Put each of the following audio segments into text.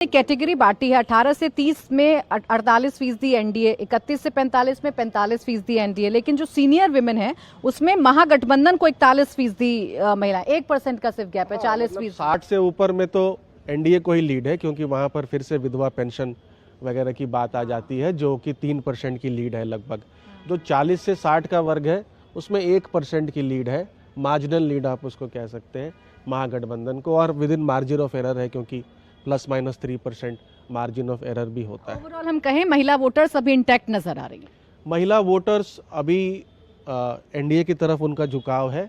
Category बांटी है 18 से 30 में 48% एनडीए, 31 से 45 में 45% एनडीए, लेकिन जो सीनियर विमेन है उसमें महागठबंधन को 41% महिला, 1% का सिर्फ गैप है। 40% 60 से ऊपर में तो एनडीए को ही लीड है, क्योंकि वहां पर फिर से विधवा पेंशन वगैरह की बात आ जाती है, जो कि 3% की लीड है लगभग। जो 40 से 60 का वर्ग है उसमें 1% की लीड है, मार्जिनल लीड आप उसको कह सकते हैं महागठबंधन को, और with in margin of error है, क्योंकि +-3% मार्जिन ऑफ एरर भी होता है। ओवरऑल हम कहें महिला वोटर्स अभी इंटैक्ट नजर आ रही है। महिला वोटर्स अभी एनडीए की तरफ उनका झुकाव है,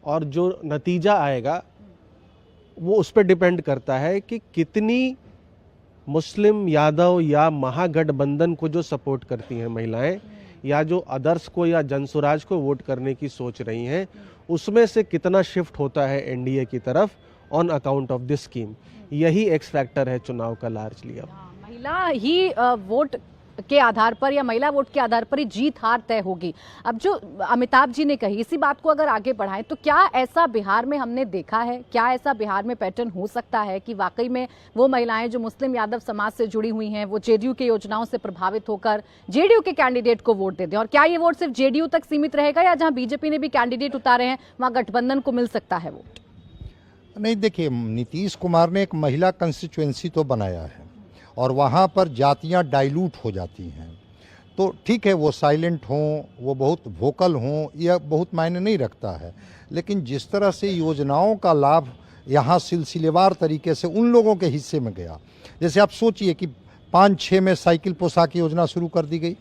और जो नतीजा आएगा वो उस पर डिपेंड करता है कि कितनी मुस्लिम यादव या महागठबंधन को जो सपोर्ट करती हैं महिलाएं, या जो अदर्स को या जनसुराज को वोट करने की सोच रही हैं, उसमें से कितना शिफ्ट होता है एनडीए की तरफ on account of this scheme. यही एक्स फैक्टर है चुनाव का लार्जली। अब महिला ही वोट के आधार पर या महिला वोट के आधार पर ही जीत हार तय होगी। अब जो अमिताभ जी ने कही, इसी बात को अगर आगे बढ़ाएं तो क्या ऐसा बिहार में हमने देखा है, क्या ऐसा बिहार में पैटर्न हो सकता है कि वाकई में वो महिलाएं जो मुस्लिम यादव समाज से जुड़ी हुई हैं वो जेडीयू के योजनाओं से प्रभावित होकर जेडीयू के कैंडिडेट को वोट दे दें? और क्या ये वोट सिर्फ जेडीयू तक सीमित रहेगा, या जहां बीजेपी ने भी कैंडिडेट उतारे हैं वहां गठबंधन को मिल सकता है वोट? नहीं, देखिए, नीतीश कुमार ने एक महिला कंस्टिट्यूएंसी तो बनाया है और वहाँ पर जातियाँ डाइल्यूट हो जाती हैं, तो ठीक है वो साइलेंट हों, वो बहुत वोकल हों, यह बहुत मायने नहीं रखता है। लेकिन जिस तरह से योजनाओं का लाभ यहाँ सिलसिलेवार तरीके से उन लोगों के हिस्से में गया, जैसे आप सोचिए कि 5-6 में साइकिल पोशाक योजना शुरू कर दी गई,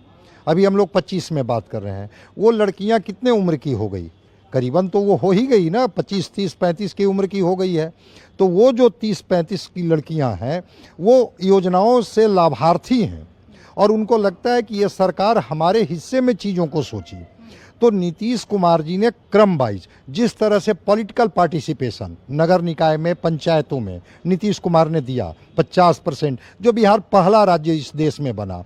अभी हम लोग 25 में बात कर रहे हैं। वो लड़कियाँ कितने उम्र की हो गई? करीबन तो वो हो ही गई ना, 25, 30, 35 की उम्र की हो गई है। तो वो जो 30-35 की लड़कियां हैं वो योजनाओं से लाभार्थी हैं, और उनको लगता है कि ये सरकार हमारे हिस्से में चीज़ों को सोची। तो नीतीश कुमार जी ने क्रम वाइज जिस तरह से पॉलिटिकल पार्टिसिपेशन नगर निकाय में, पंचायतों में नीतीश कुमार ने दिया 50%, जो बिहार पहला राज्य इस देश में बना,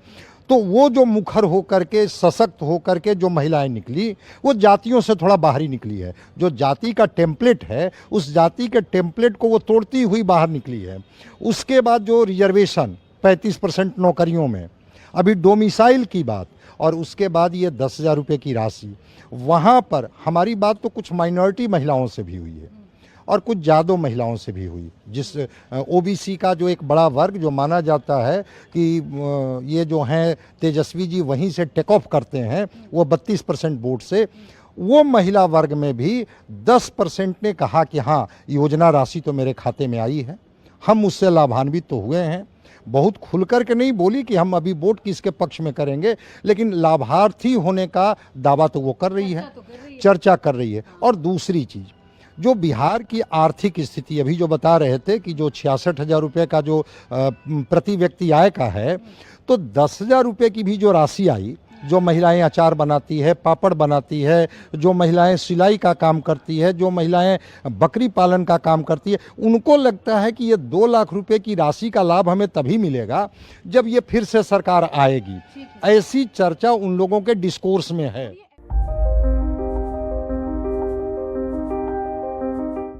तो वो जो मुखर होकर के, सशक्त होकर के जो महिलाएं निकली, वो जातियों से थोड़ा बाहरी निकली है। जो जाति का टेम्पलेट है, उस जाति के टेम्पलेट को वो तोड़ती हुई बाहर निकली है। उसके बाद जो रिजर्वेशन 35% नौकरियों में, अभी डोमिसाइल की बात, और उसके बाद ये 10,000 रुपये की राशि, वहाँ पर हमारी बात तो कुछ माइनॉरिटी महिलाओं से भी हुई है और कुछ ज़्यादा महिलाओं से भी हुई। जिस ओबीसी का जो एक बड़ा वर्ग जो माना जाता है कि ये जो हैं तेजस्वी जी वहीं से टेक ऑफ करते हैं, वो 32% वोट से, वो महिला वर्ग में भी 10% ने कहा कि हाँ, योजना राशि तो मेरे खाते में आई है, हम उससे लाभान्वित तो हुए हैं। बहुत खुल कर के नहीं बोली कि हम अभी वोट किसके पक्ष में करेंगे, लेकिन लाभार्थी होने का दावा तो वो कर रही है, चर्चा कर रही है। और दूसरी चीज़, जो बिहार की आर्थिक स्थिति अभी जो बता रहे थे कि जो 66,000 रुपये का जो प्रति व्यक्ति आय का है, तो 10,000 रुपये की भी जो राशि आई, जो महिलाएं अचार बनाती है, पापड़ बनाती है, जो महिलाएं सिलाई का काम करती है, जो महिलाएं बकरी पालन का काम करती है, उनको लगता है कि ये 2 लाख रुपए की राशि का लाभ हमें तभी मिलेगा जब ये फिर से सरकार आएगी। ऐसी चर्चा उन लोगों के डिस्कोर्स में है।